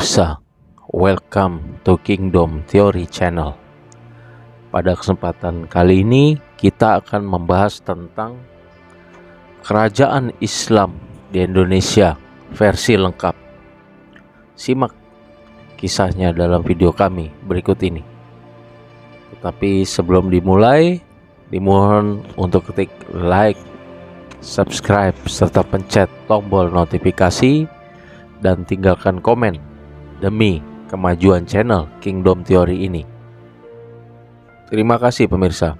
pemirsa, welcome to Kingdom Theory Channel. Pada kesempatan kali ini kita akan membahas tentang kerajaan Islam di Indonesia versi lengkap. Simak kisahnya dalam video kami berikut ini. Tetapi sebelum dimulai, dimohon untuk ketik like, subscribe, serta pencet tombol notifikasi dan tinggalkan komen demi kemajuan channel Kingdom Theory ini. Terima kasih pemirsa.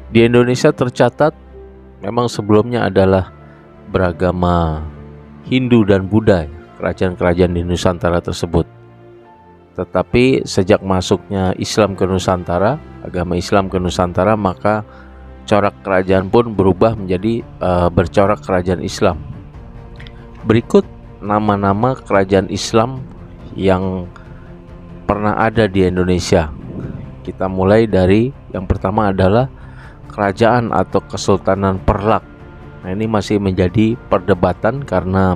Di Indonesia tercatat memang sebelumnya adalah beragama Hindu dan Buddha, kerajaan-kerajaan di Nusantara tersebut. Tetapi sejak masuknya Islam ke Nusantara, agama Islam ke Nusantara, maka corak kerajaan pun berubah menjadi bercorak kerajaan Islam. Berikut nama-nama kerajaan Islam yang pernah ada di Indonesia. Kita mulai dari yang pertama adalah Kerajaan atau Kesultanan Perlak. Nah, ini masih menjadi perdebatan karena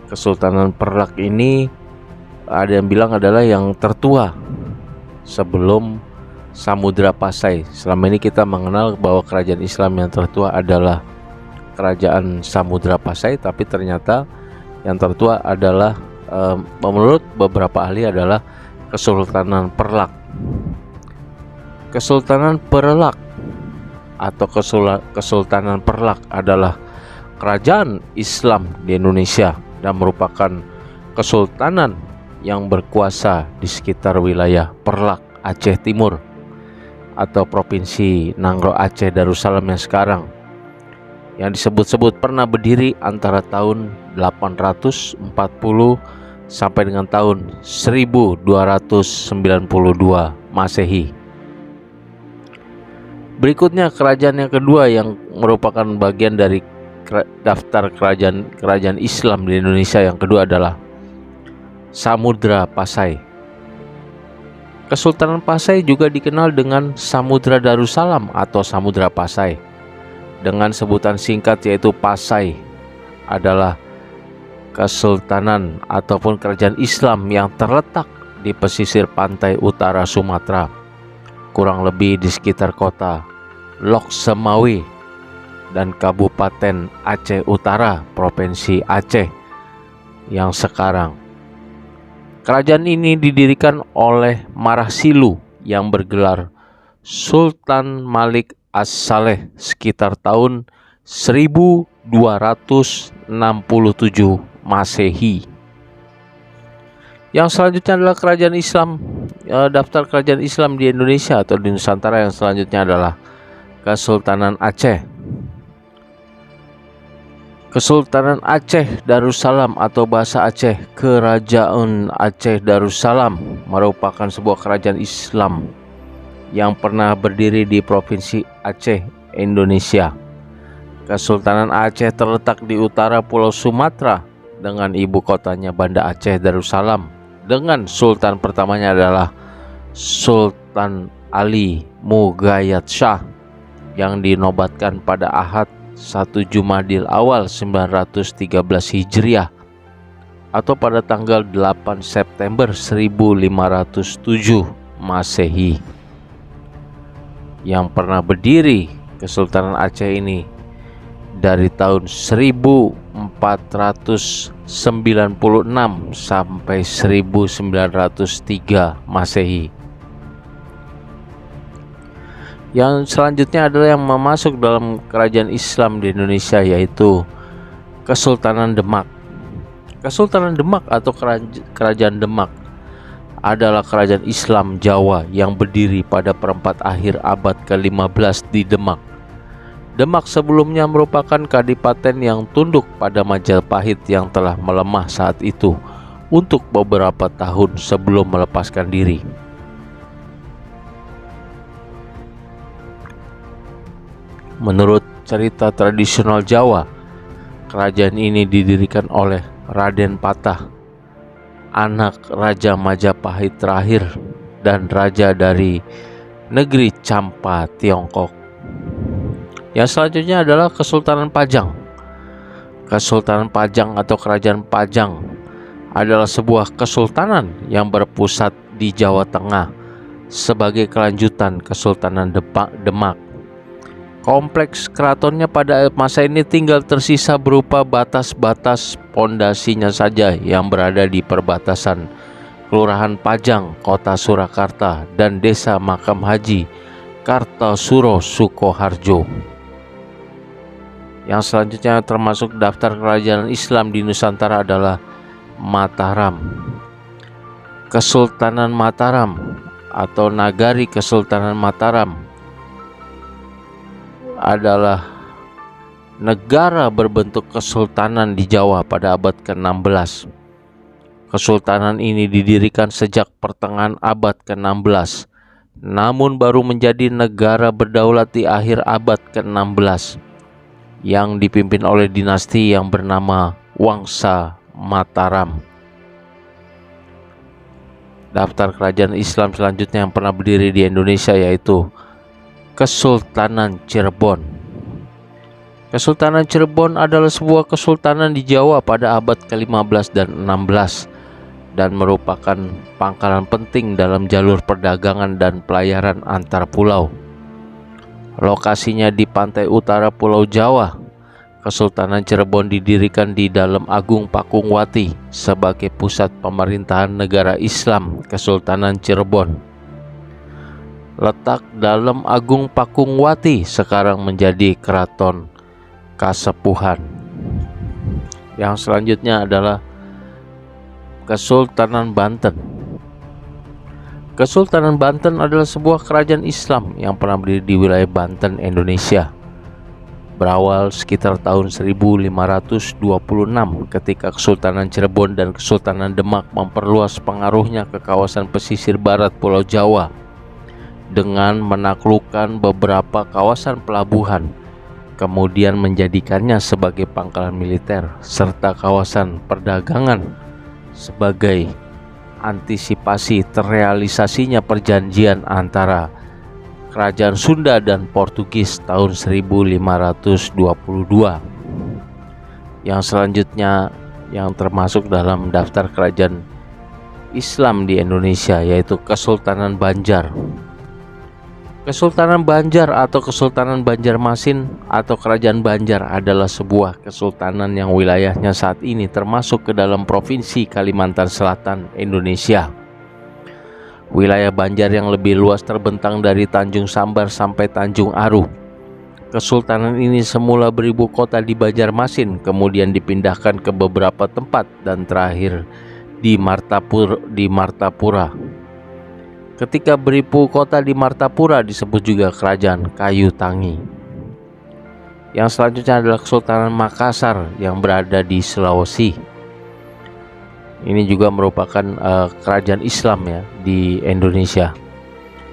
Kesultanan Perlak ini ada yang bilang adalah yang tertua sebelum Samudra Pasai. Selama ini kita mengenal bahwa kerajaan Islam yang tertua adalah Kerajaan Samudra Pasai, tapi ternyata yang tertua adalah menurut beberapa ahli adalah Kesultanan Perlak. Kesultanan Perlak atau Kesultanan Perlak adalah kerajaan Islam di Indonesia dan merupakan kesultanan yang berkuasa di sekitar wilayah Perlak, Aceh Timur atau Provinsi Nangro Aceh Darussalam yang sekarang, yang disebut-sebut pernah berdiri antara tahun 840 sampai dengan tahun 1292 Masehi. Berikutnya kerajaan yang kedua yang merupakan bagian dari daftar kerajaan Islam di Indonesia yang kedua adalah Samudra Pasai. Kesultanan Pasai juga dikenal dengan Samudra Darussalam atau Samudra Pasai. Dengan sebutan singkat yaitu Pasai, adalah kesultanan ataupun kerajaan Islam yang terletak di pesisir pantai utara Sumatera, kurang lebih di sekitar kota Lok Semawe dan Kabupaten Aceh Utara, Provinsi Aceh yang sekarang. Kerajaan ini didirikan oleh Marah Silu yang bergelar Sultan Malik As-Saleh sekitar tahun 1267 Masehi. Yang selanjutnya adalah kerajaan Islam, daftar kerajaan Islam di Indonesia atau di Nusantara yang selanjutnya adalah Kesultanan Aceh. Kesultanan Aceh Darussalam atau bahasa Aceh Kerajaan Aceh Darussalam merupakan sebuah kerajaan Islam yang pernah berdiri di Provinsi Aceh, Indonesia. Kesultanan Aceh terletak di utara Pulau Sumatera dengan ibu kotanya Banda Aceh Darussalam, dengan sultan pertamanya adalah Sultan Ali Mugayat Shah yang dinobatkan pada Ahad 1 Jumadil Awal 913 Hijriah atau pada tanggal 8 September 1507 Masehi. Yang pernah berdiri Kesultanan Aceh ini dari tahun 1496 sampai 1903 Masehi. Yang selanjutnya adalah yang masuk dalam kerajaan Islam di Indonesia yaitu Kesultanan Demak. Kesultanan Demak atau Kerajaan Demak adalah kerajaan Islam Jawa yang berdiri pada perempat akhir abad ke-15 di Demak. Demak sebelumnya merupakan kadipaten yang tunduk pada Majapahit yang telah melemah saat itu untuk beberapa tahun sebelum melepaskan diri. Menurut cerita tradisional Jawa, kerajaan ini didirikan oleh Raden Patah, anak Raja Majapahit terakhir dan raja dari negeri Champa, Tiongkok. Yang selanjutnya adalah Kesultanan Pajang. Kesultanan Pajang atau Kerajaan Pajang adalah sebuah kesultanan yang berpusat di Jawa Tengah sebagai kelanjutan Kesultanan Demak. Kompleks keratonnya pada masa ini tinggal tersisa berupa batas-batas pondasinya saja yang berada di perbatasan Kelurahan Pajang, Kota Surakarta, dan Desa Makam Haji, Kartosuro, Sukoharjo. Yang selanjutnya termasuk daftar kerajaan Islam di Nusantara adalah Mataram. Kesultanan Mataram atau Nagari Kesultanan Mataram adalah negara berbentuk kesultanan di Jawa pada abad ke-16. Kesultanan ini didirikan sejak pertengahan abad ke-16, namun baru menjadi negara berdaulat di akhir abad ke-16 yang dipimpin oleh dinasti yang bernama Wangsa Mataram. Daftar kerajaan Islam selanjutnya yang pernah berdiri di Indonesia yaitu Kesultanan Cirebon. Kesultanan Cirebon adalah sebuah kesultanan di Jawa pada abad ke-15 dan 16 dan merupakan pangkalan penting dalam jalur perdagangan dan pelayaran antar pulau. Lokasinya di pantai utara Pulau Jawa. Kesultanan Cirebon didirikan di dalam Agung Pakungwati sebagai pusat pemerintahan negara Islam Kesultanan Cirebon. Letak dalam Agung Pakungwati sekarang menjadi Keraton Kasepuhan. Yang selanjutnya adalah Kesultanan Banten. Kesultanan Banten adalah sebuah kerajaan Islam yang pernah berdiri di wilayah Banten, Indonesia. Berawal sekitar tahun 1526 ketika Kesultanan Cirebon dan Kesultanan Demak memperluas pengaruhnya ke kawasan pesisir barat Pulau Jawa dengan menaklukkan beberapa kawasan pelabuhan, kemudian menjadikannya sebagai pangkalan militer serta kawasan perdagangan sebagai antisipasi terrealisasinya perjanjian antara Kerajaan Sunda dan Portugis tahun 1522. Yang selanjutnya yang termasuk dalam daftar kerajaan Islam di Indonesia yaitu Kesultanan Banjar. Kesultanan Banjar atau Kesultanan Banjarmasin atau Kerajaan Banjar adalah sebuah kesultanan yang wilayahnya saat ini termasuk ke dalam Provinsi Kalimantan Selatan, Indonesia. Wilayah Banjar yang lebih luas terbentang dari Tanjung Sambar sampai Tanjung Aru. Kesultanan ini semula beribu kota di Banjarmasin, kemudian dipindahkan ke beberapa tempat dan terakhir di Martapura. Ketika beribu kota di Martapura disebut juga Kerajaan Kayu Tangi. Yang selanjutnya adalah Kesultanan Makassar yang berada di Sulawesi. Ini juga merupakan kerajaan Islam ya di Indonesia.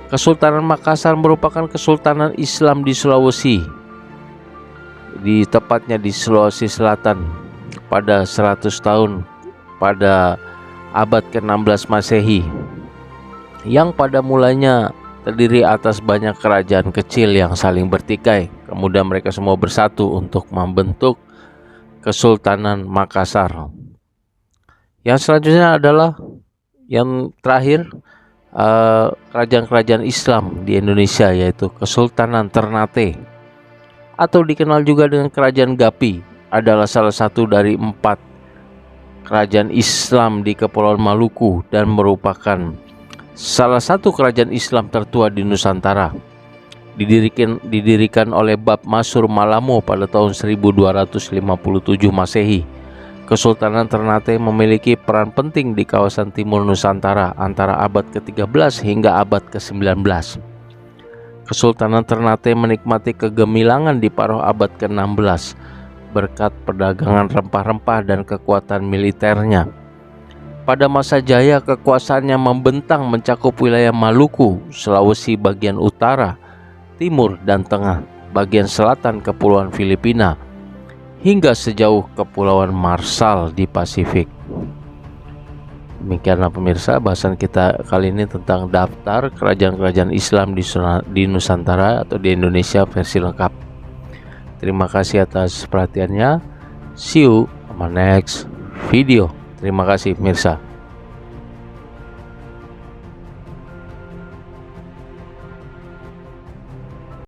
Kesultanan Makassar merupakan kesultanan Islam di Sulawesi, tepatnya di Sulawesi Selatan pada 100 tahun pada abad ke-16 Masehi, yang pada mulanya terdiri atas banyak kerajaan kecil yang saling bertikai. Kemudian mereka semua bersatu untuk membentuk Kesultanan Makassar. Yang selanjutnya adalah yang terakhir kerajaan-kerajaan Islam di Indonesia yaitu Kesultanan Ternate atau dikenal juga dengan Kerajaan Gapi, adalah salah satu dari 4 kerajaan Islam di Kepulauan Maluku dan merupakan salah satu kerajaan Islam tertua di Nusantara. Didirikan oleh Bab Masur Malamo pada tahun 1257 Masehi. Kesultanan Ternate memiliki peran penting di kawasan timur Nusantara antara abad ke-13 hingga abad ke-19. Kesultanan Ternate menikmati kegemilangan di paruh abad ke-16 berkat perdagangan rempah-rempah dan kekuatan militernya. Pada masa jaya kekuasaannya membentang mencakup wilayah Maluku, Sulawesi bagian utara, timur dan tengah, bagian selatan Kepulauan Filipina, hingga sejauh Kepulauan Marshall di Pasifik. Demikianlah pemirsa bahasan kita kali ini tentang daftar kerajaan-kerajaan Islam di Nusantara atau di Indonesia versi lengkap. Terima kasih atas perhatiannya. See you on my next video. Terima kasih pemirsa.